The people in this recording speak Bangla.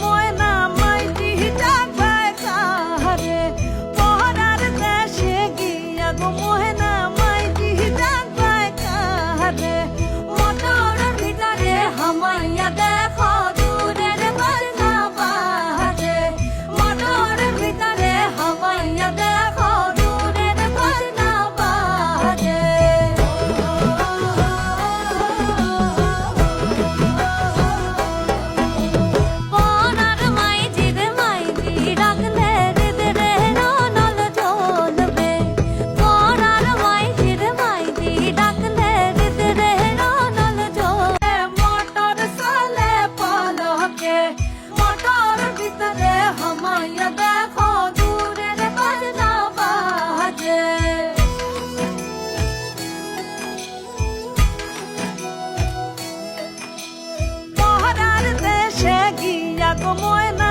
ময়না মাইটি ডাকবায় কাহারে পহরার দেশে গিয়া গো ময়না মাইটি ডাকবায় কাহারে মোটরের ভিতরে হামাইয়া দেখো দূরের বাজনা বাজে মোটরের ভিতরে হামাইয়া দেখো দূরের বাজনা বাজে পরার মাইজির মাইজি ডাকলে হৃদরে নল জ্বলবে পরার মাইজির মাইজি ডাকলে হৃদরে নল জ্বলবে মোটর চলে পলকে মোটর ভিতরে হামাইয়া দেখো দূরের বাজনা বাজে পহরার দেশে গিয়া গো ময়না